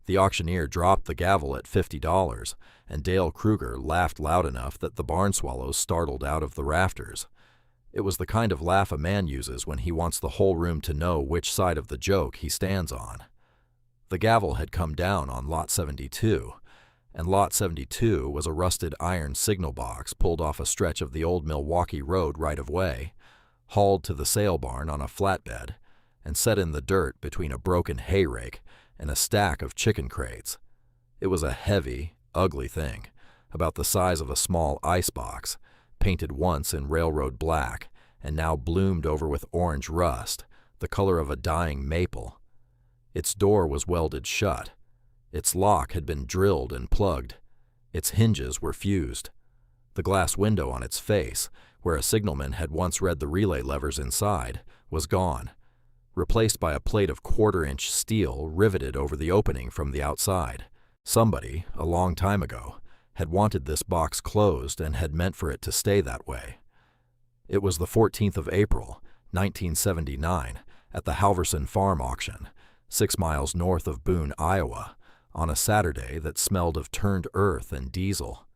The auctioneer dropped the gavel at $50, and Dale Kruger laughed loud enough that the barn swallows startled out of the rafters. It was the kind of laugh a man uses when he wants the whole room to know which side of the joke he stands on. The gavel had come down on Lot 72, and Lot 72 was a rusted iron signal box pulled off a stretch of the old Milwaukee Road right-of-way, hauled to the sale barn on a flatbed, and set in the dirt between a broken hay rake and a stack of chicken crates. It was a heavy, ugly thing, about the size of a small icebox, painted once in railroad black and now bloomed over with orange rust, the color of a dying maple. Its door was welded shut. Its lock had been drilled and plugged. Its hinges were fused. The glass window on its face, where a signalman had once read the relay levers inside, was gone, replaced by a plate of quarter-inch steel riveted over the opening from the outside. Somebody, a long time ago, had wanted this box closed and had meant for it to stay that way. It was the 14th of April, 1979, at the Halverson Farm Auction, 6 miles north of Boone, Iowa, on a Saturday that smelled of turned earth and diesel.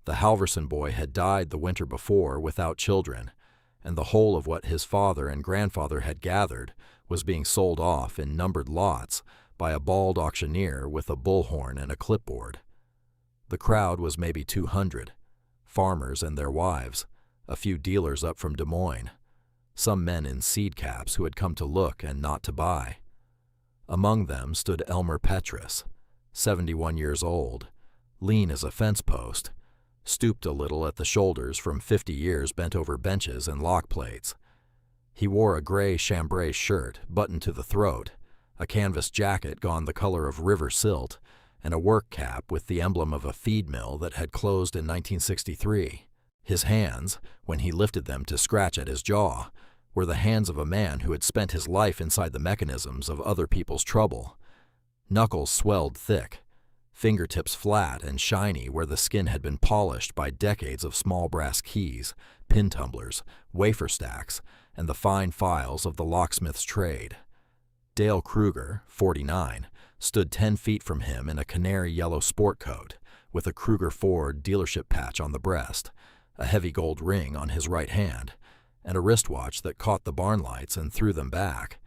The Halverson boy had died the winter before without children, and the whole of what his father and grandfather had gathered was being sold off in numbered lots by a bald auctioneer with a bullhorn and a clipboard. The crowd was maybe 200, farmers and their wives, a few dealers up from Des Moines, some men in seed caps who had come to look and not to buy. Among them stood Elmer Petrus, 71 years old, lean as a fence post, stooped a little at the shoulders from 50 years bent over benches and lock plates. He wore a gray chambray shirt buttoned to the throat, a canvas jacket gone the color of river silt, and a work cap with the emblem of a feed mill that had closed in 1963. His hands, when he lifted them to scratch at his jaw, were the hands of a man who had spent his life inside the mechanisms of other people's trouble. Knuckles swelled thick, fingertips flat and shiny where the skin had been polished by decades of small brass keys, pin tumblers, wafer stacks, and the fine files of the locksmith's trade. Dale Kruger, 49, stood 10 feet from him in a canary yellow sport coat, with a Kruger Ford dealership patch on the breast, a heavy gold ring on his right hand, and a wristwatch that caught the barn lights and threw them back.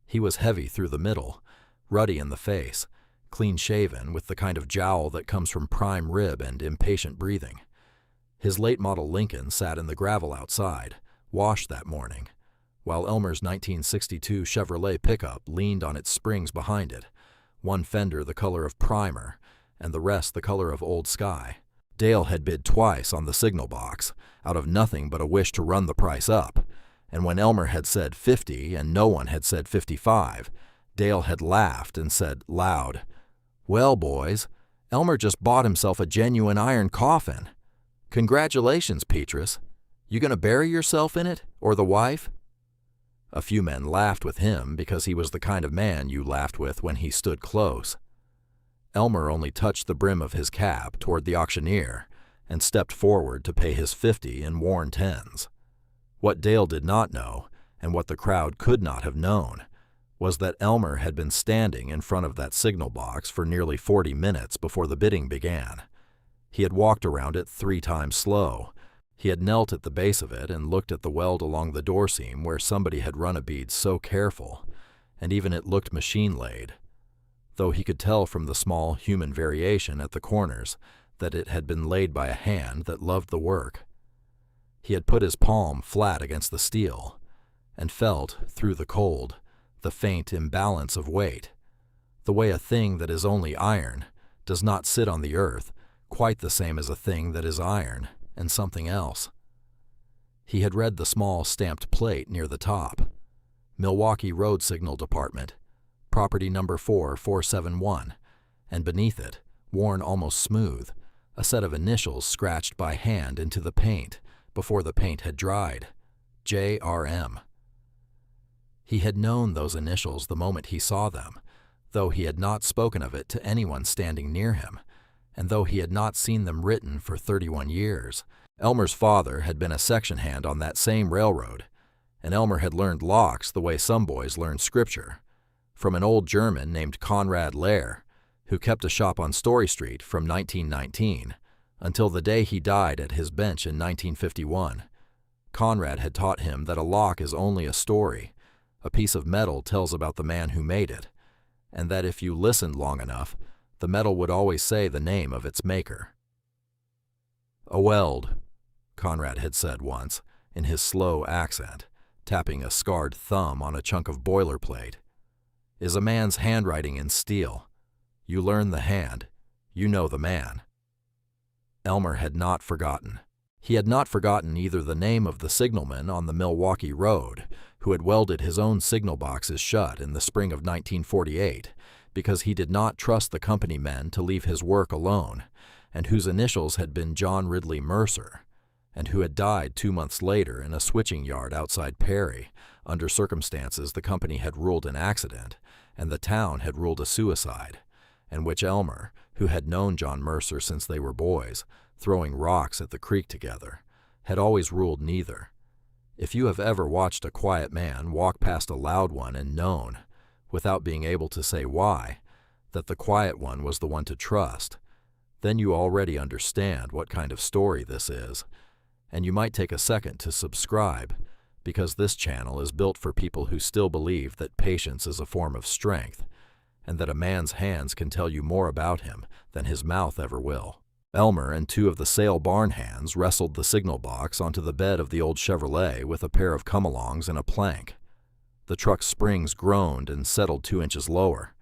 He was heavy through the middle, ruddy in the face, clean-shaven with the kind of jowl that comes from prime rib and impatient breathing. His late-model Lincoln sat in the gravel outside, washed that morning, while Elmer's 1962 Chevrolet pickup leaned on its springs behind it, one fender the color of primer and the rest the color of old sky. Dale had bid twice on the signal box, out of nothing but a wish to run the price up, and when Elmer had said 50 and no one had said 55, Dale had laughed and said loud, "Well, boys, Elmer just bought himself a genuine iron coffin. Congratulations, Petrus. You gonna bury yourself in it, or the wife?" A few men laughed with him because he was the kind of man you laughed with when he stood close. Elmer only touched the brim of his cap toward the auctioneer and stepped forward to pay his 50 in worn tens. What Dale did not know, and what the crowd could not have known, was that Elmer had been standing in front of that signal box for nearly 40 minutes before the bidding began. He had walked around it 3 times slow. He had knelt at the base of it and looked at the weld along the door seam where somebody had run a bead so careful, and even it looked machine-laid, though he could tell from the small human variation at the corners that it had been laid by a hand that loved the work. He had put his palm flat against the steel and felt, through the cold, the faint imbalance of weight, the way a thing that is only iron does not sit on the earth quite the same as a thing that is iron and something else. He had read the small stamped plate near the top, Milwaukee Road Signal Department, property number 4471, and beneath it, worn almost smooth, a set of initials scratched by hand into the paint before the paint had dried, JRM. He had known those initials the moment he saw them, though he had not spoken of it to anyone standing near him, and though he had not seen them written for 31 years. Elmer's father had been a section hand on that same railroad, and Elmer had learned locks the way some boys learn scripture, from an old German named Konrad Lehr, who kept a shop on Story Street from 1919 until the day he died at his bench in 1951. Konrad had taught him that a lock is only a story. A piece of metal tells about the man who made it, and that if you listened long enough, the metal would always say the name of its maker. "A weld," Konrad had said once, in his slow accent, tapping a scarred thumb on a chunk of boilerplate, "is a man's handwriting in steel. You learn the hand, you know the man." Elmer had not forgotten. He had not forgotten either the name of the signalman on the Milwaukee Road, who had welded his own signal boxes shut in the spring of 1948 because he did not trust the company men to leave his work alone, and whose initials had been John Ridley Mercer, and who had died 2 months later in a switching yard outside Perry, under circumstances the company had ruled an accident, and the town had ruled a suicide, and which Elmer, who had known John Mercer since they were boys, throwing rocks at the creek together, had always ruled neither. If you have ever watched a quiet man walk past a loud one and known, without being able to say why, that the quiet one was the one to trust, then you already understand what kind of story this is, and you might take a second to subscribe, because this channel is built for people who still believe that patience is a form of strength, and that a man's hands can tell you more about him than his mouth ever will. Elmer and 2 of the sale barn hands wrestled the signal box onto the bed of the old Chevrolet with a pair of come-alongs and a plank. The truck's springs groaned and settled 2 inches lower.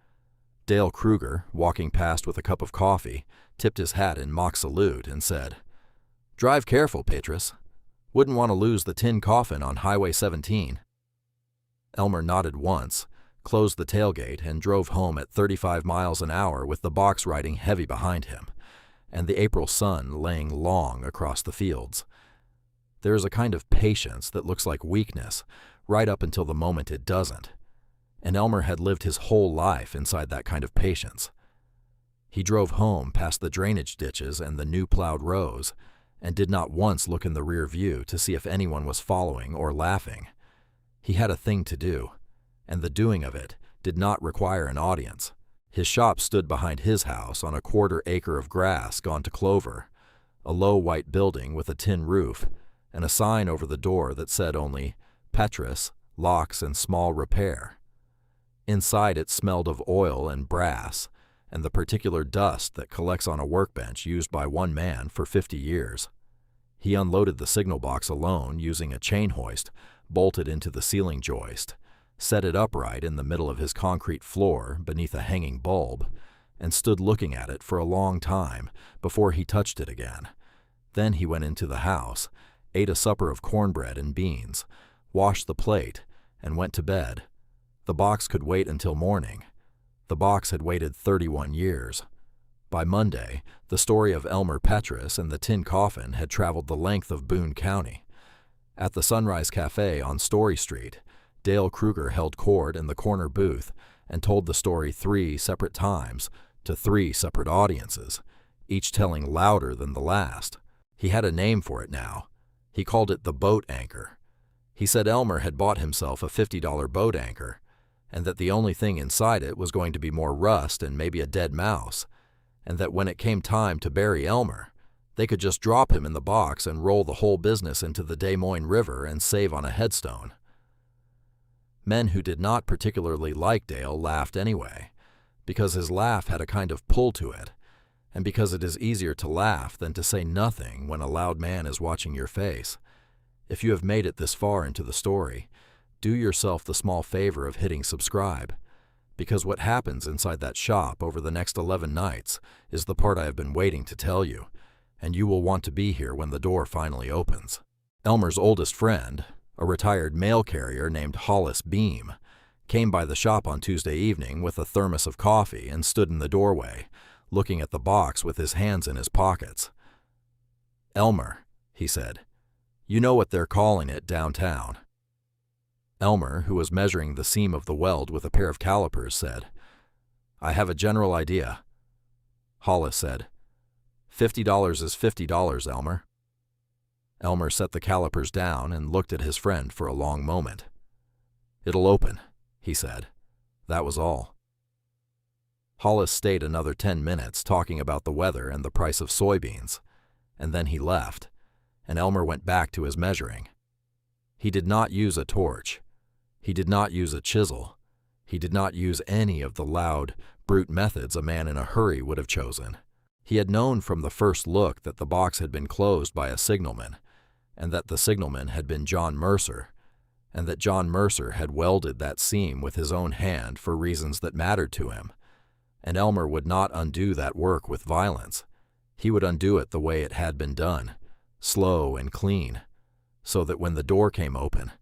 Dale Kruger, walking past with a cup of coffee, tipped his hat in mock salute and said, "Drive careful, Petrus. Wouldn't want to lose the tin coffin on Highway 17. Elmer nodded once, closed the tailgate, and drove home at 35 miles an hour with the box riding heavy behind him, and the April sun laying long across the fields. There is a kind of patience that looks like weakness, right up until the moment it doesn't, and Elmer had lived his whole life inside that kind of patience. He drove home past the drainage ditches and the new plowed rows, and did not once look in the rear view to see if anyone was following or laughing. He had a thing to do, and the doing of it did not require an audience. His shop stood behind his house on a 1/4 acre of grass gone to clover, a low white building with a tin roof, and a sign over the door that said only, "Petrus, Locks and Small Repair." Inside it smelled of oil and brass, and the particular dust that collects on a workbench used by one man for 50 years. He unloaded the signal box alone using a chain hoist bolted into the ceiling joist, set it upright in the middle of his concrete floor beneath a hanging bulb, and stood looking at it for a long time before he touched it again. Then he went into the house, ate a supper of cornbread and beans, washed the plate, and went to bed. The box could wait until morning. The box had waited 31 years. By Monday, the story of Elmer Petrus and the tin coffin had traveled the length of Boone County. At the Sunrise Cafe on Story Street, Dale Kruger held court in the corner booth and told the story 3 separate times to 3 separate audiences, each telling louder than the last. He had a name for it now. He called it the boat anchor. He said Elmer had bought himself a $50 boat anchor, and that the only thing inside it was going to be more rust and maybe a dead mouse, and that when it came time to bury Elmer, they could just drop him in the box and roll the whole business into the Des Moines River and save on a headstone. Men who did not particularly like Dale laughed anyway, because his laugh had a kind of pull to it, and because it is easier to laugh than to say nothing when a loud man is watching your face. If you have made it this far into the story, do yourself the small favor of hitting subscribe, because what happens inside that shop over the next 11 nights is the part I have been waiting to tell you, and you will want to be here when the door finally opens. Elmer's oldest friend, a retired mail carrier named Hollis Beam, came by the shop on Tuesday evening with a thermos of coffee and stood in the doorway, looking at the box with his hands in his pockets. "Elmer," he said, "you know what they're calling it downtown." Elmer, who was measuring the seam of the weld with a pair of calipers, said, "I have a general idea." Hollis said, $50 is $50, Elmer." Elmer set the calipers down and looked at his friend for a long moment. "It'll open," he said. That was all. Hollis stayed another 10 minutes talking about the weather and the price of soybeans, and then he left, and Elmer went back to his measuring. He did not use a torch. He did not use a chisel. He did not use any of the loud, brute methods a man in a hurry would have chosen. He had known from the first look that the box had been closed by a signalman, and that the signalman had been John Mercer, and that John Mercer had welded that seam with his own hand for reasons that mattered to him. And Elmer would not undo that work with violence. He would undo it the way it had been done, slow and clean, so that when the door came open,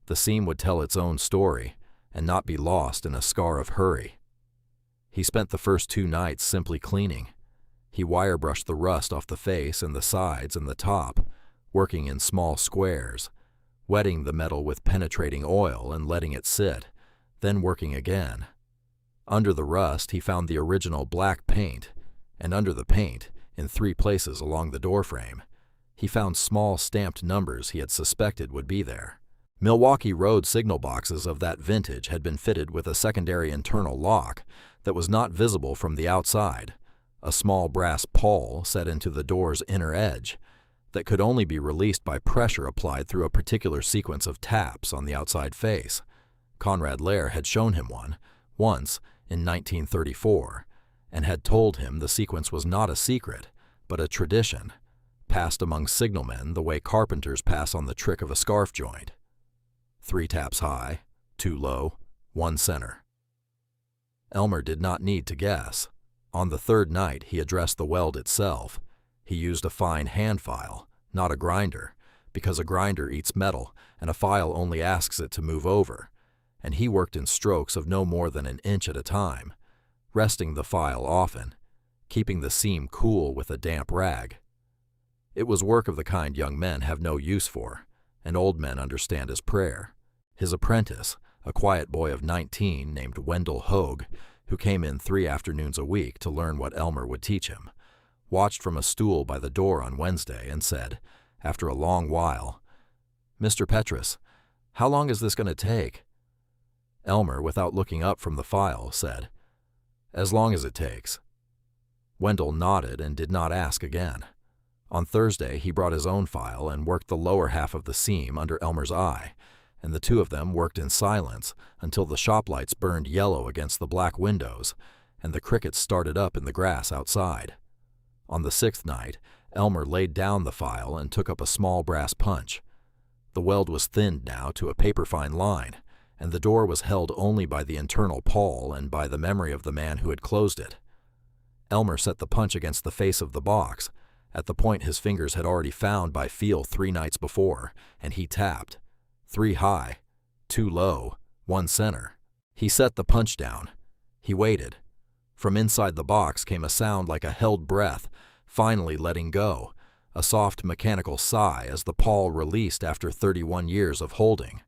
the seam would tell its own story and not be lost in a scar of hurry. He spent the first 2 nights simply cleaning. He wire-brushed the rust off the face and the sides and the top, working in small squares, wetting the metal with penetrating oil and letting it sit, then working again. Under the rust, he found the original black paint, and under the paint, in 3 places along the doorframe, he found small stamped numbers he had suspected would be there. Milwaukee Road signal boxes of that vintage had been fitted with a secondary internal lock that was not visible from the outside, a small brass pawl set into the door's inner edge that could only be released by pressure applied through a particular sequence of taps on the outside face. Conrad Lair had shown him one, once, in 1934, and had told him the sequence was not a secret, but a tradition, passed among signalmen the way carpenters pass on the trick of a scarf joint. 3 taps high, 2 low, 1 center. Elmer did not need to guess. On the 3rd night, he addressed the weld itself. He used a fine hand file, not a grinder, because a grinder eats metal and a file only asks it to move over, and he worked in strokes of no more than an inch at a time, resting the file often, keeping the seam cool with a damp rag. It was work of the kind young men have no use for, and old men understand as prayer. His apprentice, a quiet boy of 19 named Wendell Hogue, who came in 3 afternoons a week to learn what Elmer would teach him, watched from a stool by the door on Wednesday and said, after a long while, "Mr. Petrus, how long is this going to take?" Elmer, without looking up from the file, said, "As long as it takes." Wendell nodded and did not ask again. On Thursday, he brought his own file and worked the lower half of the seam under Elmer's eye, and the 2 of them worked in silence until the shop lights burned yellow against the black windows and the crickets started up in the grass outside. On the 6th night, Elmer laid down the file and took up a small brass punch. The weld was thinned now to a paper-fine line, and the door was held only by the internal pawl and by the memory of the man who had closed it. Elmer set the punch against the face of the box, at the point his fingers had already found by feel 3 nights before, and he tapped. 3 high, 2 low, 1 center. He set the punch down. He waited. From inside the box came a sound like a held breath, finally letting go, a soft mechanical sigh as the pawl released after 31 years of holding.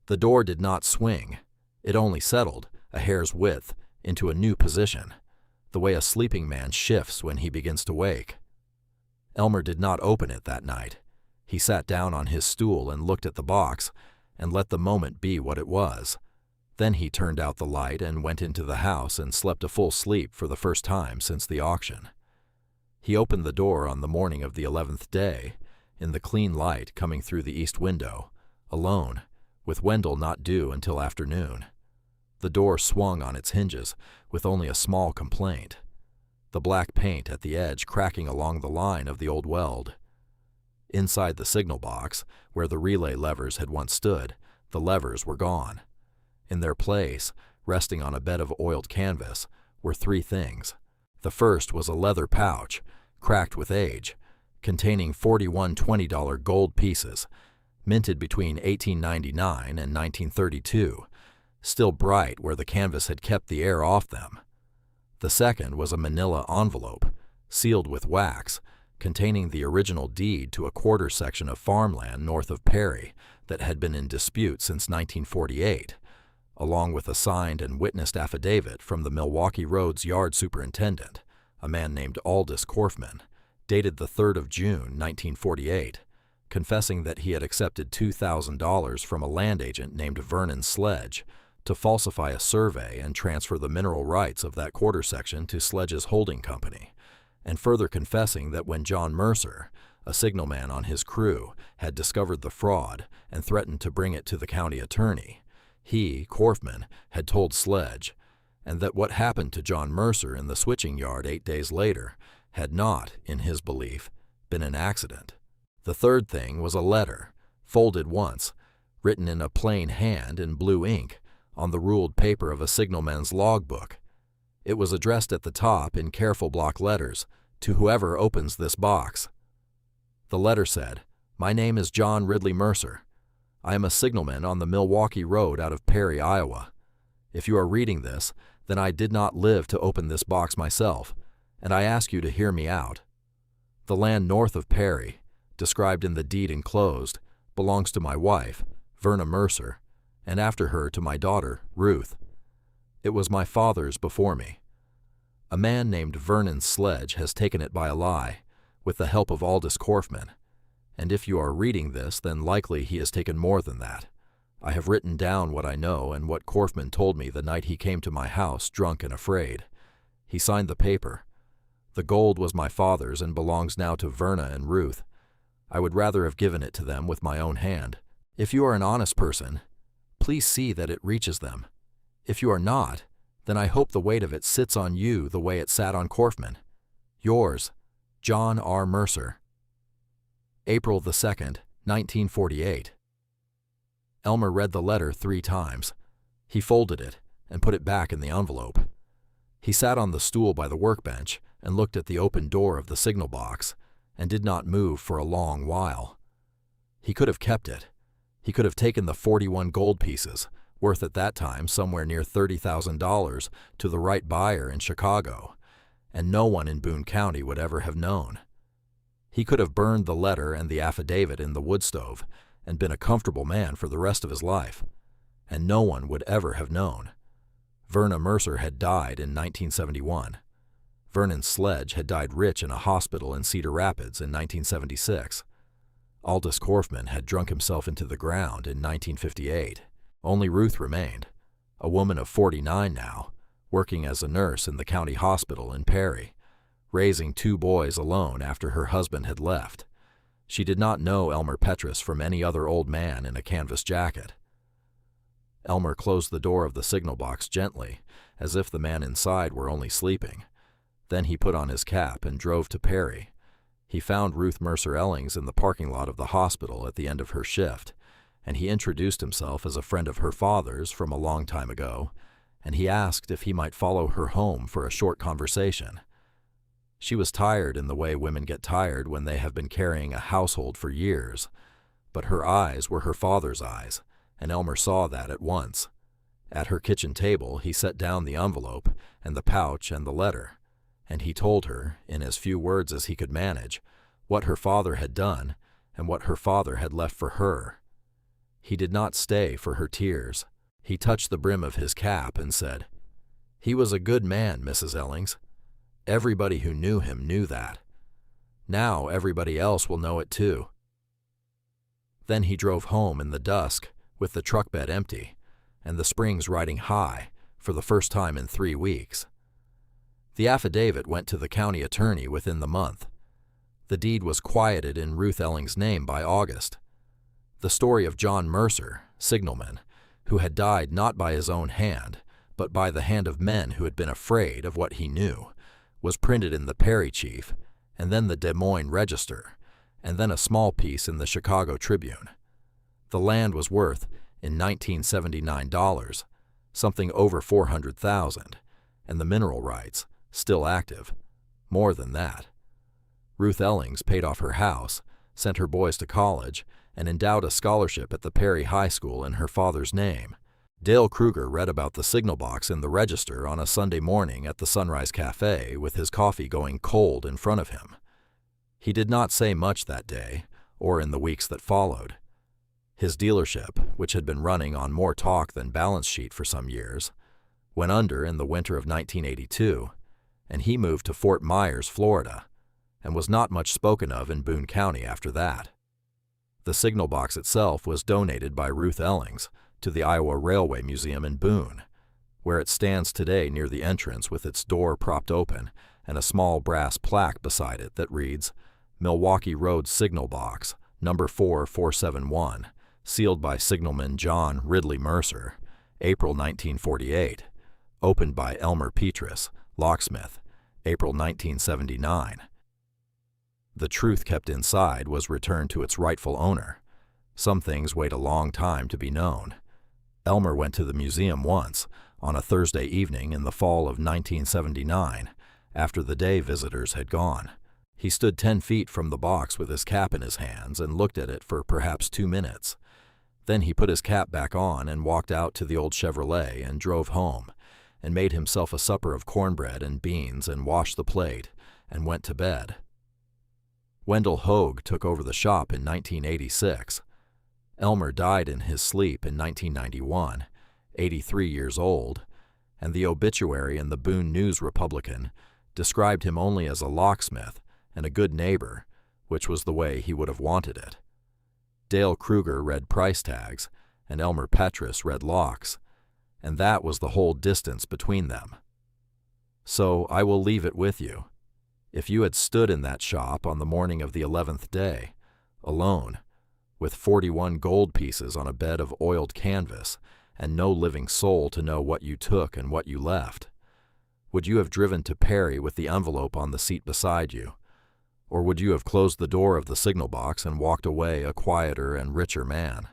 The door did not swing. It only settled, a hair's width, into a new position, the way a sleeping man shifts when he begins to wake. Elmer did not open it that night. He sat down on his stool and looked at the box and let the moment be what it was. Then he turned out the light and went into the house and slept a full sleep for the first time since the auction. He opened the door on the morning of the 11th day, in the clean light coming through the east window, alone, with Wendell not due until afternoon. The door swung on its hinges, with only a small complaint, the black paint at the edge cracking along the line of the old weld. Inside the signal box, where the relay levers had once stood, the levers were gone. In their place, resting on a bed of oiled canvas, were 3 things. The first was a leather pouch, cracked with age, containing 41 $20 gold pieces, minted between 1899 and 1932, still bright where the canvas had kept the air off them. The second was a manila envelope, sealed with wax, containing the original deed to a quarter section of farmland north of Perry that had been in dispute since 1948, along with a signed and witnessed affidavit from the Milwaukee Road's yard superintendent, a man named Aldous Korfman, dated the 3rd of June, 1948, confessing that he had accepted $2,000 from a land agent named Vernon Sledge to falsify a survey and transfer the mineral rights of that quarter section to Sledge's holding company, and further confessing that when John Mercer, a signalman on his crew, had discovered the fraud and threatened to bring it to the county attorney, he, Korfman, had told Sledge, and that what happened to John Mercer in the switching yard 8 days later had not, in his belief, been an accident. The third thing was a letter, folded once, written in a plain hand in blue ink, on the ruled paper of a signalman's logbook. It was addressed at the top in careful block letters, "To whoever opens this box." The letter said, "My name is John Ridley Mercer. I am a signalman on the Milwaukee Road out of Perry, Iowa. If you are reading this, then I did not live to open this box myself, and I ask you to hear me out. The land north of Perry, described in the deed enclosed, belongs to my wife, Verna Mercer, and after her to my daughter, Ruth. It was my father's before me. A man named Vernon Sledge has taken it by a lie, with the help of Aldous Korfman, and if you are reading this, then likely he has taken more than that. I have written down what I know and what Korfman told me the night he came to my house, drunk and afraid. He signed the paper. The gold was my father's and belongs now to Verna and Ruth. I would rather have given it to them with my own hand. If you are an honest person, please see that it reaches them. If you are not, then I hope the weight of it sits on you the way it sat on Korfman. Yours, John R. Mercer. April the 2nd, 1948. Elmer read the letter 3 times. He folded it and put it back in the envelope. He sat on the stool by the workbench and looked at the open door of the signal box and did not move for a long while. He could have kept it. He could have taken the 41 gold pieces, worth at that time somewhere near $30,000, to the right buyer in Chicago, and no one in Boone County would ever have known. He could have burned the letter and the affidavit in the wood stove and been a comfortable man for the rest of his life, and no one would ever have known. Verna Mercer had died in 1971. Vernon Sledge had died rich in a hospital in Cedar Rapids in 1976. Aldous Korfman had drunk himself into the ground in 1958. Only Ruth remained, a woman of 49 now, working as a nurse in the county hospital in Perry, raising 2 boys alone after her husband had left. She did not know Elmer Petrus from any other old man in a canvas jacket. Elmer closed the door of the signal box gently, as if the man inside were only sleeping. Then he put on his cap and drove to Perry. He found Ruth Mercer Ellings in the parking lot of the hospital at the end of her shift, and he introduced himself as a friend of her father's from a long time ago, and he asked if he might follow her home for a short conversation. She was tired in the way women get tired when they have been carrying a household for years, but her eyes were her father's eyes, and Elmer saw that at once. At her kitchen table, he set down the envelope and the pouch and the letter, and he told her, in as few words as he could manage, what her father had done and what her father had left for her. He did not stay for her tears. He touched the brim of his cap and said, "He was a good man, Mrs. Ellings. Everybody who knew him knew that. Now everybody else will know it too." Then he drove home in the dusk, with the truck bed empty, and the springs riding high, for the first time in 3 weeks. The affidavit went to the county attorney within the month. The deed was quieted in Ruth Ellings' name by August. The story of John Mercer, signalman, who had died not by his own hand, but by the hand of men who had been afraid of what he knew, was printed in the Perry Chief, and then the Des Moines Register, and then a small piece in the Chicago Tribune. The land was worth, in 1979 dollars, something over $400,000, and the mineral rights, still active, more than that. Ruth Ellings paid off her house, sent her boys to college, and endowed a scholarship at the Perry High School in her father's name. Dale Kruger read about the signal box in the Register on a Sunday morning at the Sunrise Cafe with his coffee going cold in front of him. He did not say much that day, or in the weeks that followed. His dealership, which had been running on more talk than balance sheet for some years, went under in the winter of 1982, and he moved to Fort Myers, Florida, and was not much spoken of in Boone County after that. The signal box itself was donated by Ruth Ellings to the Iowa Railway Museum in Boone, where it stands today near the entrance with its door propped open and a small brass plaque beside it that reads, Milwaukee Road Signal Box, number 4471, sealed by signalman John Ridley Mercer, April 1948, opened by Elmer Petrus, locksmith, April 1979. The truth kept inside was returned to its rightful owner. Some things wait a long time to be known. Elmer went to the museum once, on a Thursday evening in the fall of 1979, after the day visitors had gone. He stood 10 feet from the box with his cap in his hands and looked at it for perhaps 2 minutes. Then he put his cap back on and walked out to the old Chevrolet and drove home, and made himself a supper of cornbread and beans and washed the plate, and went to bed. Wendell Hoag took over the shop in 1986. Elmer died in his sleep in 1991, 83 years old, and the obituary in the Boone News-Republican described him only as a locksmith and a good neighbor, which was the way he would have wanted it. Dale Kruger read price tags, and Elmer Petrus read locks, and that was the whole distance between them. So I will leave it with you. If you had stood in that shop on the morning of the 11th day, alone, with 41 gold pieces on a bed of oiled canvas, and no living soul to know what you took and what you left, would you have driven to Perry with the envelope on the seat beside you? Or would you have closed the door of the signal box and walked away a quieter and richer man?